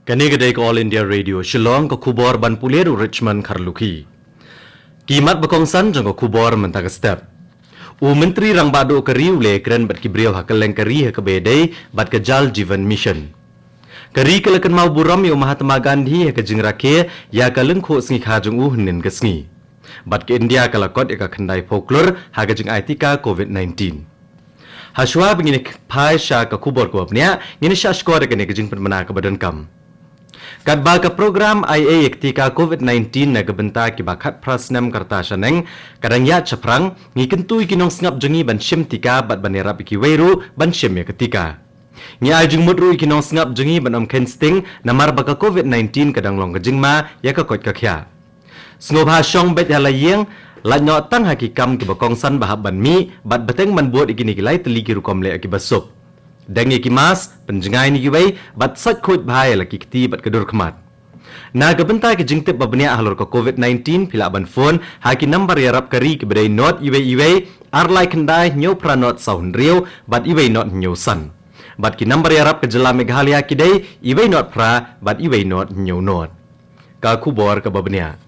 Kani kedai ke All India Radio Shillong ke kubor ban pulir Richmond Kharluki. Kimat bakongsan jang ke kubor mentag step. Menteri rang bado keri ule keren bat kibriau hakeleng keri ke bedai bat ke Jal Jeevan Mission. Keri kelekan mau buram yo Mahatma Gandhi ke jingrake ya kaleng kho sngi khajung nin ke sngi. Bat ke India kalakot ya khandai folklore ha ke jing aitika COVID-19. Haswa begini pai sya ke kubor ko apnya ngini sya skor ke ne ke jing penmana ke badan kam. Kat baga program IA ketika COVID-19 na gebenta ki bakat prasnam karta shaneng kadang ya chaprang ngi kentui kinong ngap jengi ban shim tika bat banera iki weiru ban shim ya ketika ngi ajung mudru kinong ngap jengi ban om kensting namar baga COVID-19 kadang long kejingma ya ka kot ka khya sngoba shong bet ya layeng la nyo tang hakikam ki bakongsan bahab ban mi bat beteng man buat igini kilai teligi rukom le aki basup Dengi kimas, penjengai ni giwai, bat sat kuit bahaya lagi kiti bat kedur kemat. Na kebentai ke jingtip babnya ahlur ke COVID-19 pila ban phone, haki number ya rap kari ke bedai not iwai arlai kendai nyo pranot sahun riau, bat iwai not nyo san. Bat ki number ya rap ke jela Meghalaya kidai, iwai not pra, bat iwai not nyo not. Ka kubor ke babnya.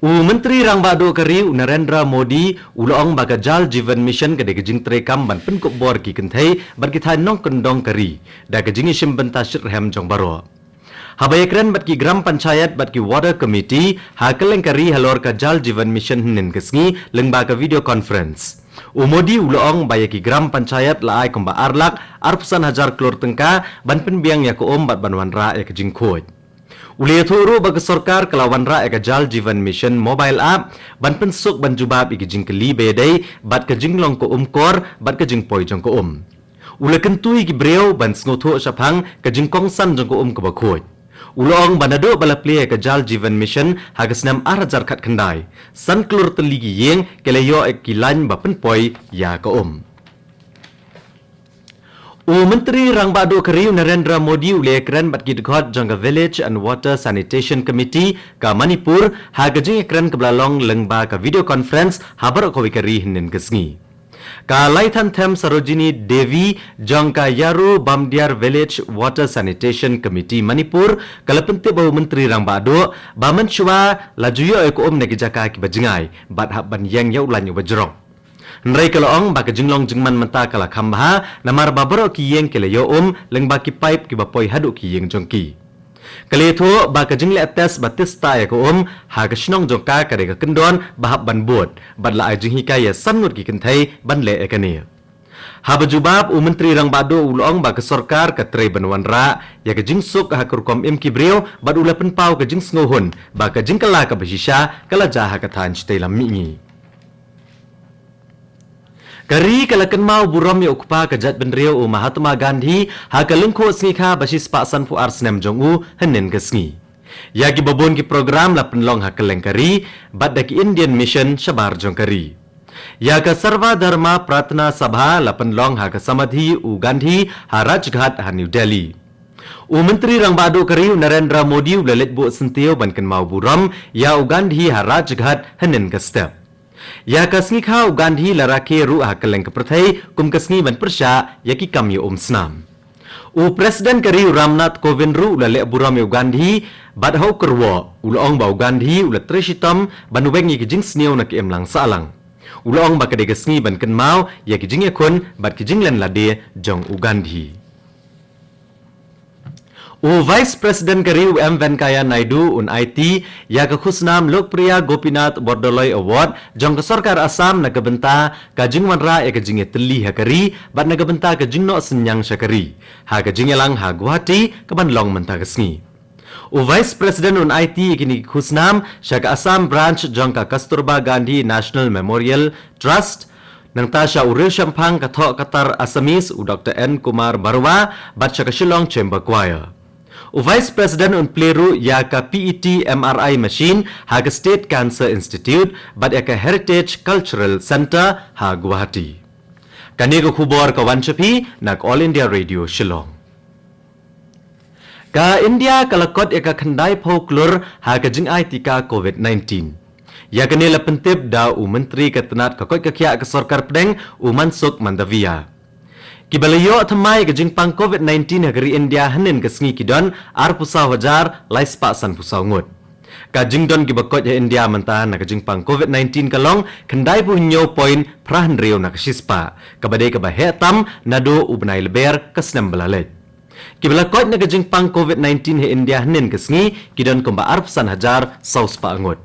Menteri rang bado keri Narendra Modi ulong baga Jal Jeevan Mission ke degejing trekam ban pen kop bor ki kenthai bar ki thai nong kendong keri da kejing isim benta shirhem jong baro habai kren bat ki gram panchayat bat ki water committee ha keleng keri halor ka Jal Jeevan Mission nin kesngi leng baga video conference Modi ulong baya ki gram panchayat laai komba arlak arpusan hajar klor tengka ban pen biang ya ko bat banwan ra ya kejing khoj Uli thuru bagi sarkar kelawan ra eka Jal Jeevan Mission mobile app ban pensuk ban jubab iki jing keli bedai bat ke jing long ko kor bat ke jing poi jong ko Uli kentui ki breu ban sngotu sapang ke jing kongsan jong ko ke bakhoi. Ulong banado balapli eka Jal Jeevan Mission hagas nam arajar khat khandai. San klur teligi yeng keleyo ek kilan ba pen poi ya ko Menteri rang bado keri Narendra Modi ule keren bat ki dekat jangka Village and Water Sanitation Committee ka Manipur ha gajing keren ke belalong lengba ka video conference habar ko keri hinin kesngi. Ka Laithan Them Sarojini Devi jangka Yaru Bamdiar Village Water Sanitation Committee Manipur kalapente bau menteri rang bado ba menchua lajuyo ko negi jaka ki bajingai bat hab ban yang yau lanyu bajrong. Nrai kalong baka jinglong jingman menta kala khamha namar babaro ki yeng kele yo leng baki pipe ki bapoi hadu ki yeng jongki kale tho baka jingle atas batista ya ko ha ka shnong jongka kare ka kendon bahab ban bot badla ai jing hikaya samnut ki kenthai ban le ekane ha bajubab menteri rang bado ulong baka sarkar ka tre banwan ra ya ka jingsuk ha kurkom im ki breu bad ula pen pau ka jing sngohun baka jingkala ka bashisha kala jaha ka than chte lam mi Kari kalakan mau buram ya ukpa kejat benriau Mahatma Gandhi ha kalengko sngi basis pak san fu arsnem jongu henin kesngi. Ya ki babon ki program la penlong ha kaleng kari bad ki Indian Mission shabar jong kari. Ya ka Sarva Dharma Pratna Sabha la penlong ha ka samadhi Gandhi ha Rajghat ha New Delhi. Menteri rang bado kari Narendra Modi ulalet bu sentio ban kan mau buram ya Gandhi ha Rajghat henin ka step. Ya kasngi khau Gandhi larake ru hakeleng keperthai kum kasngi ban persya yaki kami snam. Presiden kari Ramnath Kovind ru lale buram yo Gandhi bad hau kerwo ulong bau Gandhi ulat treshitam ban wengi ki jing sneu nak emlang salang. Ulong ba kade kasngi ban kan mau yaki jing yakun bad ki jing len lade jong Gandhi. Vice President kari M Venkaya Naidu IT ya ke khusnam Lokpriya Gopinath Bordoloi Award jong ke sarkar Assam na kebenta ka jingwan ra ke jinge teli ha kari bat na kebenta ka jingno senyang syakari ha ka jingelang ha Guwahati ke banlong menta kesngi Vice President IT kini khusnam syaka Assam branch jong ka Kasturba Gandhi National Memorial Trust nang tasya uril syampang kathok Qatar Assamese Dr. N Kumar Barwa bat syaka Shillong Chamber Choir Vice President Pleru ya ka PET MRI machine ha ka State Cancer Institute bat ya ka Heritage Cultural Center ha Guwahati. Kani ko khubor ka wanchapi nak All India Radio Shillong. Ka India kalakot ya ka khandai folklore ha ka jing ai tika COVID-19. Ya kani la pentip da menteri ka tenat ka kot ka kya ka sarkar pedeng Mansukh Mandavia. Kibalayo thamai ke jingpang COVID-19 negeri India hanin ke sengi kidon ar pusau hajar lai spasan pusau ngut. Ka jingdon kibakot ya India mentah na ke jingpang COVID-19 kalong kendai punyo poin prahan reo na ke shispa. Kabadai ke bahetam nado ubnai leber ke senam belalet. Kibalakot na ke jingpang COVID-19 he India hanin ke sengi kidon kumba ar pusan hajar saus pa angut.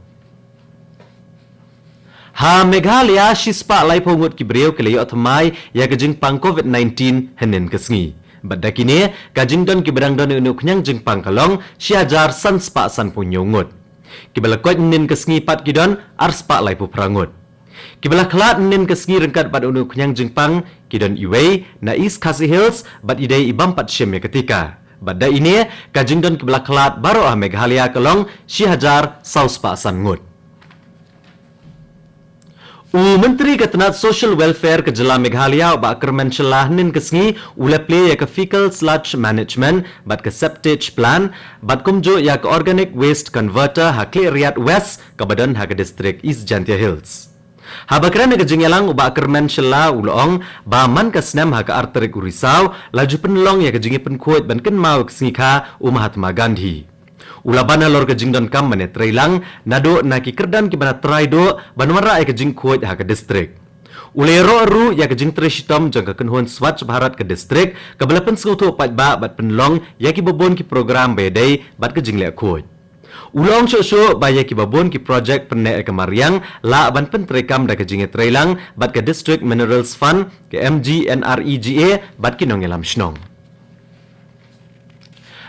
Ha Meghalaya shispa lai pongut kibreu kelayo thamai ya ke jingpang COVID-19 hanin ke sengi. Badda kini ka jingdon kibrang don unuk nyang jingpang kalong siajar san spa san punyo ngut. Kibalakot nin ke sengi pat kidon ar spa lai pu prangut. Kibalaklat nin ke sengi rengkat bad unuk nyang jingpang kidon iwei na East Khasi Hills bad idei ibam pat syem ya ketika. Badda ini ka jingdon kibalaklat baro ah Meghalaya kalong siajar saus spa san ngut. Menteri Ketenat Social Welfare ke Jela Meghalaya ba kermen nin kesengi ule play ya ke fecal sludge management bat ke septage plan bat kumjo ya ke organic waste converter ha Riat West ke badan ha ke distrik East Jantia Hills. Ha bakran ke jingyalang ba kermen ulong ba man ke senam ha ke arterik Urisau laju penlong ya ke jingi penkuat ban ken mau kesengi ka Mahatma Gandhi. Ulaban lor ke jingdon kam mane trailang nado naki kerdan ki bana traido banwara ke jing kuat ha ke distrik. Ulero ru ya ke jing trishitom jang ke kenhon Swachh Bharat ke distrik ke belapen skutu pat ba bat penlong ya ki bobon ki program bedai bat ke jing le kuat. Ulong syo ba ya ki bobon ki project penne ke Mariang la ban pen trekam da ke jing trailang bat ke District Minerals Fund ke MGNREGA bat ki nongelam shnong.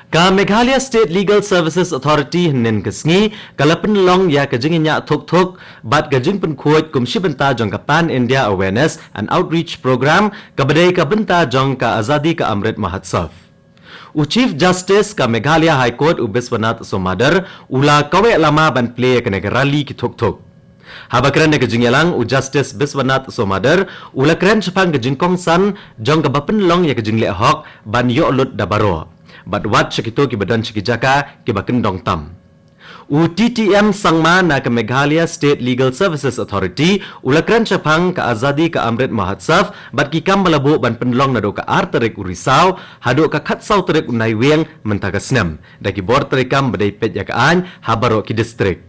Ka Meghalaya State Legal Services Authority nen kesengi kalapen long ya kejinginya thok bat kejing penkuat kumsi benta jong ka Pan India Awareness and Outreach Program kabadai ka benta jong ka Azadi ka Amrit Mahotsav. Chief Justice ka Meghalaya High Court Biswanath Somadar ula kawe lama ban play ka negarali ki thok. Habakran ke jingyalang Justice Biswanath Somadar ula kren chapang kejing kongsan jong ka bapen long ya kejing le hok ban yo lut dabaro. Bat wat sekito ki badan sekijaka ki baken dong tam. TTM sangma na ke Meghalaya State Legal Services Authority ulakran chapang ka Azadi ka Amrit Mahotsav bat ki kam balabu ban penlong nado ka arterik Urisau hado ka khatsau terik unai weng mentaga snem da ki bor terikam badai pet ya kaan habaro ki distrik.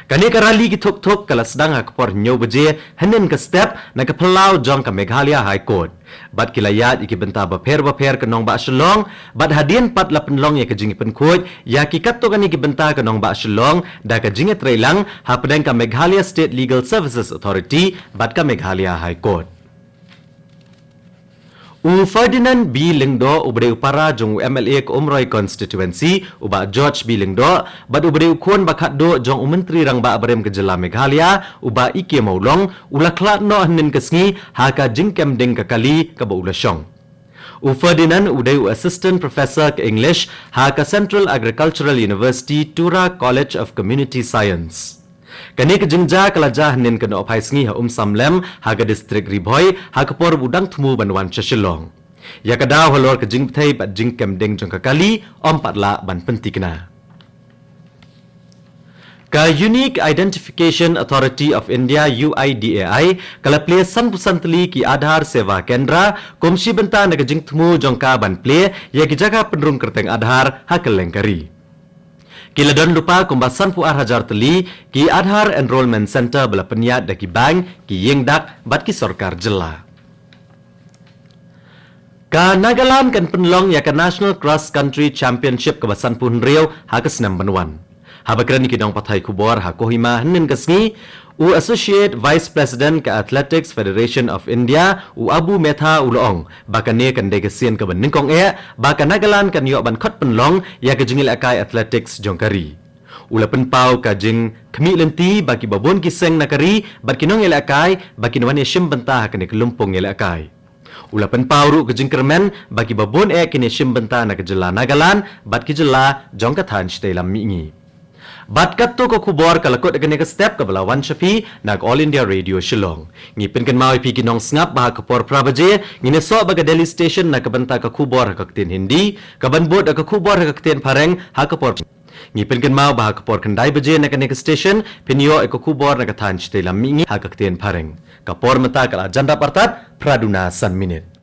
Kani karali ki thok kala sedang ha kapor nyo beje hanin ka step na ka pelau jong ka Meghalaya High Court. Bat kilayat iki benta baper ke nong ba shalong bat hadien pat la penlong ya ke jingi penkuat ya ki katto kani ki benta ke nong ba shalong da ka jingi trailang ha pedang ka Meghalaya State Legal Services Authority bat ka Meghalaya High Court. Ferdinand B. Lingdo ubade upara jong MLA ke Umroi Constituency uba George B. Lingdo bat ubade ukon bakat do jong menteri rang ba abarem ke Jela Meghalaya uba Ike Maulong ula klat no hanin kesengi ha ka jingkem ding ke kali ke ba ula syong. Ferdinand uday Assistant Professor ke English ha ka Central Agricultural University Tura College of Community Science. Kani ke jingja kalajah nin ke no pai sengi ha samlem ha ke distrik Ribhoi ha ke por budang temu banwan Chashilong. Ya kada halor ke jing thai bat jing kem ding jong ka kali om patla ban pentikna. Ka Unique Identification Authority of India UIDAI kala play san pusantli ki Aadhaar Seva Kendra komsi benta na ke jing temu jong ka ban play ya ki jaga penrung kerteng Aadhaar ha ke lengkari. Kila don lupa kumbasan pu hajar teli ki Aadhaar Enrollment Center bela penyat daki bank ki yengdak bat ki sorkar Jela. Ka Nagaland kan penlong ya ka National Cross Country Championship kebasan pun Riau ha ke senam banwan. Habakran ki dong pathai kubor ha Kohima hanin kesngi Associate Vice President ke Athletics Federation of India Abu Metha ulong bakane kan degesian ke beningkong bakan Nagaland kan yo ban khot penlong ya ke jingil akai athletics jongkari. Ula penpau ka jing kemi lenti baki babon ki seng nakari bat kinong ele akai baki nwan shim bentah kan kelumpong ele akai. Ula penpau ru ke jing kermen baki babon kini shim bentah na ke Jela Nagaland bat ki Jela jong ka than stay lam mingi. Bat katto ko kubor kalakot agan ke step ke belawan Shafi nak All India Radio Shillong. Ngipin kan mau pi kinong ngap bah kapor prabaje ngine so baga Delhi station nak benta ka kubor ka ktin Hindi ka banbot ka kubor ka ktin Pareng ha kapor. Ngipin kan mau bah kapor kendai baje nak ke station pinyo ka kubor nak than chite lam mingi ha ka ktin Pareng. Kapor mata kala janda partat Praduna San Minute.